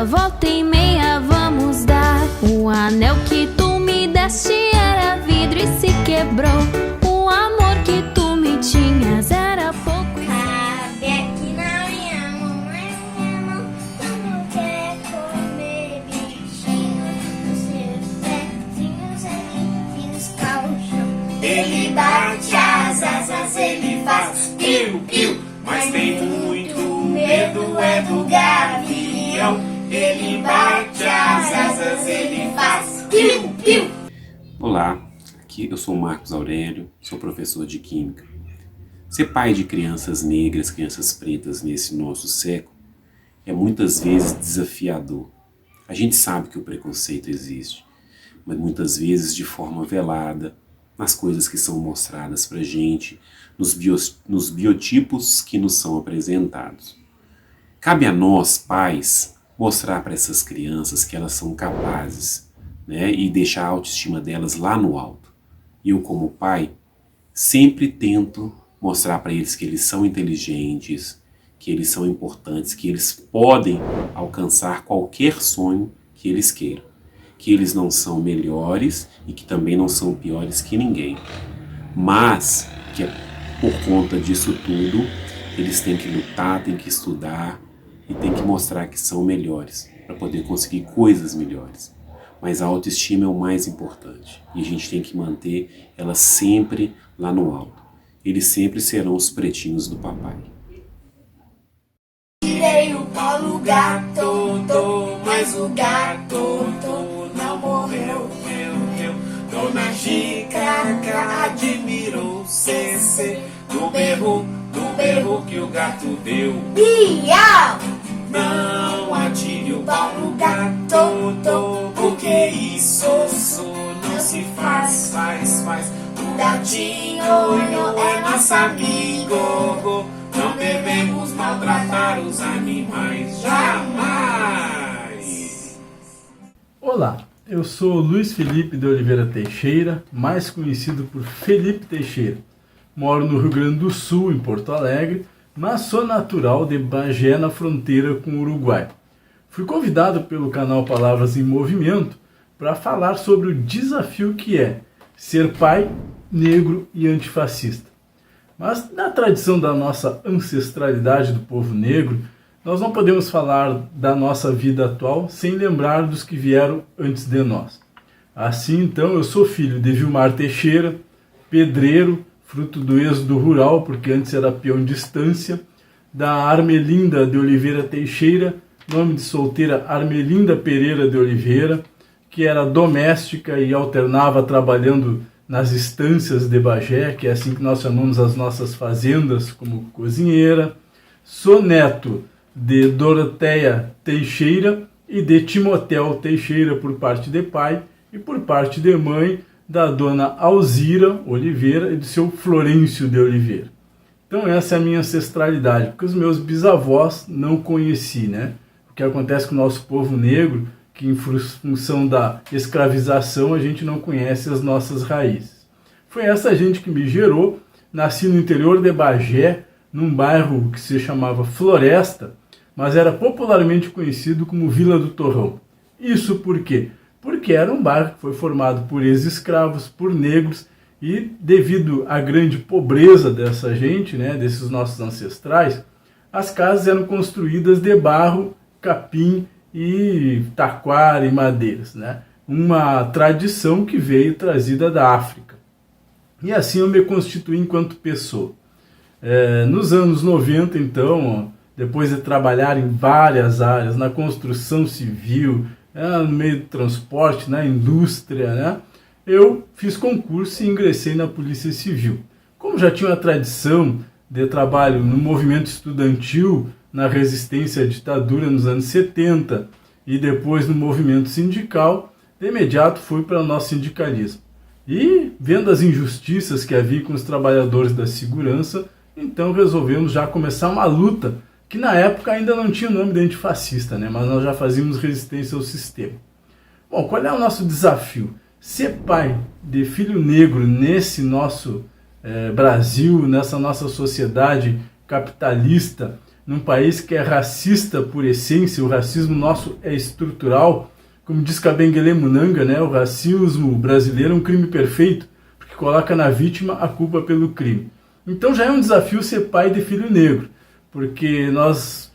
volta e meia vamos dar. O anel que tu me deste era vidro e se quebrou. O amor que tu me tinhas era pouco. Cabe aqui na minha mão, quando quer comer bichinho, os seus pezinhos finos calchão. Ele bate as asas, ele faz piu, piu, mas tem muito medo é do gavião. Ele bate as asas, ele faz piu, piu. Olá, aqui eu sou o Marcos Aurélio, sou professor de Química. Ser pai de crianças negras, crianças pretas nesse nosso século é muitas vezes desafiador. A gente sabe que o preconceito existe, mas muitas vezes de forma velada, nas coisas que são mostradas pra gente, nos biotipos que nos são apresentados. Cabe a nós, pais, mostrar para essas crianças que elas são capazes, né, e deixar a autoestima delas lá no alto. Eu, como pai, sempre tento mostrar para eles que eles são inteligentes, que eles são importantes, que eles podem alcançar qualquer sonho que eles queiram, que eles não são melhores e que também não são piores que ninguém, mas que por conta disso tudo eles têm que lutar, têm que estudar e têm que mostrar que são melhores para poder conseguir coisas melhores. Mas a autoestima é o mais importante e a gente tem que manter ela sempre lá no alto. Eles sempre serão os pretinhos do papai. Tirei o Paulo gato, mas o gato não morreu. Dona Chica admirou o CC do berro que o gato deu. Miau! Não atire o Paulo gato, porque isso não se faz. O gatinho é nosso amigo, não devemos maltratar os animais, jamais. Olá, eu sou Luiz Felipe de Oliveira Teixeira, mais conhecido por Felipe Teixeira. Moro no Rio Grande do Sul, em Porto Alegre, mas sou natural de Bagé, na fronteira com o Uruguai. Fui convidado pelo canal Palavras em Movimento para falar sobre o desafio que é ser pai, negro e antifascista. Mas na tradição da nossa ancestralidade do povo negro, nós não podemos falar da nossa vida atual sem lembrar dos que vieram antes de nós. Assim, então, eu sou filho de Vilmar Teixeira, pedreiro, fruto do êxodo rural, porque antes era peão de estância, da Armelinda de Oliveira Teixeira, nome de solteira Armelinda Pereira de Oliveira, que era doméstica e alternava trabalhando nas estâncias de Bagé, que é assim que nós chamamos as nossas fazendas, como cozinheira. Sou neto de Doroteia Teixeira e de Timotel Teixeira por parte de pai e por parte de mãe da dona Alzira Oliveira e do seu Florencio de Oliveira. Então essa é a minha ancestralidade, porque os meus bisavós não conheci, né? O que acontece com o nosso povo negro, que em função da escravização a gente não conhece as nossas raízes. Foi essa gente que me gerou, nasci no interior de Bagé, num bairro que se chamava Floresta, mas era popularmente conhecido como Vila do Torrão. Isso por quê? Porque era um bairro que foi formado por ex-escravos, por negros, e devido à grande pobreza dessa gente, né, desses nossos ancestrais, as casas eram construídas de barro, capim e taquara e madeiras, né? Uma tradição que veio trazida da África. E assim eu me constituí enquanto pessoa. Nos anos 90, então, depois de trabalhar em várias áreas, na construção civil, no meio do transporte, na indústria, né? Eu fiz concurso e ingressei na Polícia Civil. Como já tinha uma tradição de trabalho no movimento estudantil, na resistência à ditadura nos anos 70 e depois no movimento sindical, de imediato fui para o nosso sindicalismo. E vendo as injustiças que havia com os trabalhadores da segurança, então resolvemos já começar uma luta que na época ainda não tinha o nome de antifascista, né? Mas nós já fazíamos resistência ao sistema. Bom, qual é o nosso desafio? Ser pai de filho negro nesse nosso Brasil, nessa nossa sociedade capitalista, num país que é racista por essência, o racismo nosso é estrutural, como diz Kabengele Munanga, né, o racismo brasileiro é um crime perfeito, porque coloca na vítima a culpa pelo crime. Então já é um desafio ser pai de filho negro, porque nós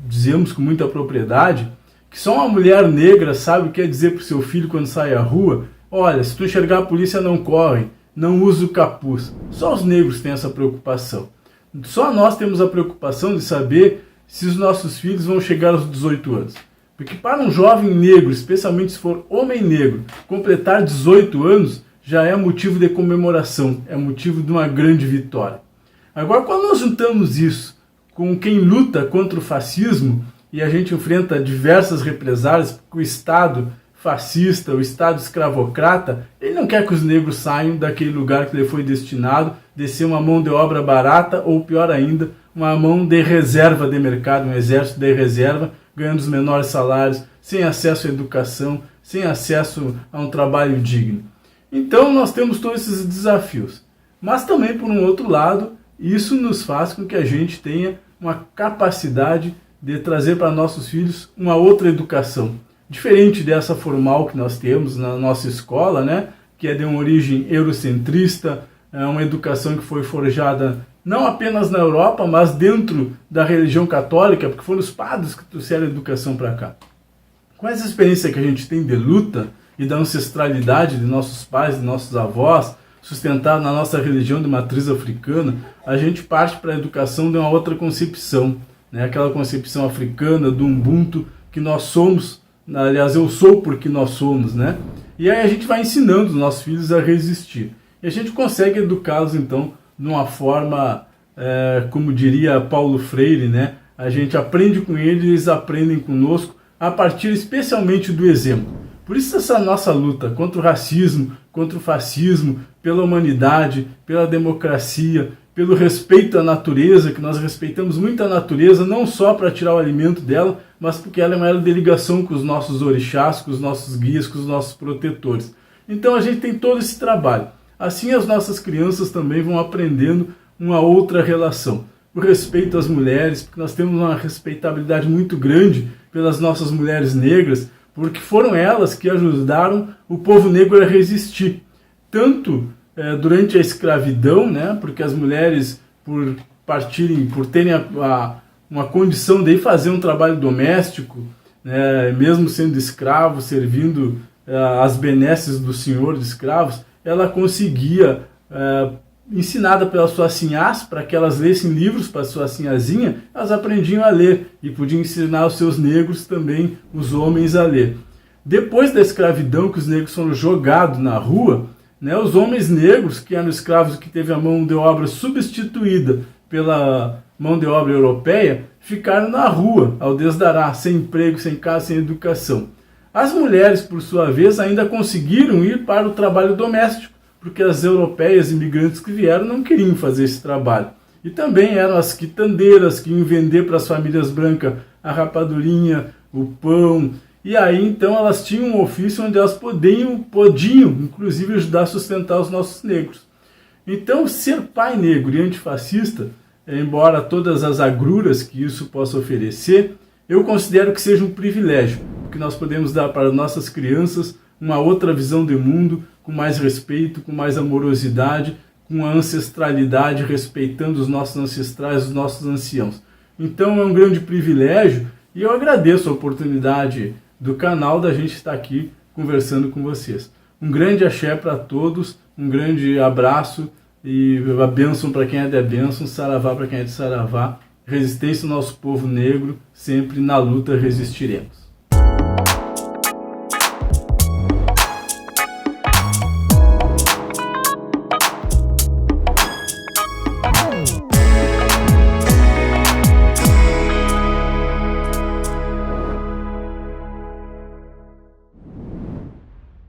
dizemos com muita propriedade que só uma mulher negra sabe o que é dizer para o seu filho quando sai à rua: olha, se tu enxergar a polícia não corre, não usa o capuz. Só os negros têm essa preocupação. Só nós temos a preocupação de saber se os nossos filhos vão chegar aos 18 anos. Porque para um jovem negro, especialmente se for homem negro, completar 18 anos já é motivo de comemoração, é motivo de uma grande vitória. Agora, quando nós juntamos isso com quem luta contra o fascismo, e a gente enfrenta diversas represálias, porque o Estado fascista, o Estado escravocrata, ele não quer que os negros saiam daquele lugar que ele foi destinado, de ser uma mão de obra barata, ou pior ainda, uma mão de reserva de mercado, um exército de reserva, ganhando os menores salários, sem acesso à educação, sem acesso a um trabalho digno. Então nós temos todos esses desafios. Mas também, por um outro lado, isso nos faz com que a gente tenha uma capacidade de trazer para nossos filhos uma outra educação, diferente dessa formal que nós temos na nossa escola, né, que é de uma origem eurocentrista, é uma educação que foi forjada não apenas na Europa, mas dentro da religião católica, porque foram os padres que trouxeram a educação para cá. Com essa experiência que a gente tem de luta e da ancestralidade de nossos pais, de nossos avós, sustentado na nossa religião de matriz africana, a gente parte para a educação de uma outra concepção, né? Aquela concepção africana do Ubuntu, que nós somos, aliás, eu sou porque nós somos, né? E aí a gente vai ensinando os nossos filhos a resistir. E a gente consegue educá-los, então, de uma forma, como diria Paulo Freire, né? A gente aprende com eles, eles aprendem conosco, a partir especialmente do exemplo. Por isso essa nossa luta contra o racismo, contra o fascismo, pela humanidade, pela democracia, pelo respeito à natureza, que nós respeitamos muito a natureza, não só para tirar o alimento dela, mas porque ela é uma de ligação com os nossos orixás, com os nossos guias, com os nossos protetores. Então a gente tem todo esse trabalho. Assim as nossas crianças também vão aprendendo uma outra relação. O respeito às mulheres, porque nós temos uma respeitabilidade muito grande pelas nossas mulheres negras, porque foram elas que ajudaram o povo negro a resistir. Tanto durante a escravidão, né, porque as mulheres, por terem uma condição de fazer um trabalho doméstico, né, mesmo sendo escravo, servindo as benesses do senhor de escravos, ela conseguia, ensinada pelas suas sinhás, para que elas lessem livros para a sua sinhazinha, elas aprendiam a ler e podiam ensinar os seus negros também, os homens, a ler. Depois da escravidão, que os negros foram jogados na rua, né, os homens negros, que eram escravos que teve a mão de obra substituída pela mão de obra europeia, ficaram na rua, ao desdará, sem emprego, sem casa, sem educação. As mulheres, por sua vez, ainda conseguiram ir para o trabalho doméstico, porque as europeias imigrantes que vieram não queriam fazer esse trabalho. E também eram as quitandeiras que iam vender para as famílias brancas a rapadurinha, o pão. E aí, então, elas tinham um ofício onde elas podiam inclusive, ajudar a sustentar os nossos negros. Então, ser pai negro e antifascista, embora todas as agruras que isso possa oferecer, eu considero que seja um privilégio, porque nós podemos dar para nossas crianças uma outra visão de mundo, com mais respeito, com mais amorosidade, com a ancestralidade, respeitando os nossos ancestrais, os nossos anciãos. Então é um grande privilégio e eu agradeço a oportunidade do canal da gente estar aqui conversando com vocês. Um grande axé para todos, um grande abraço e a bênção para quem é de bênção, saravá para quem é de saravá. Resistência ao nosso povo negro, sempre na luta resistiremos.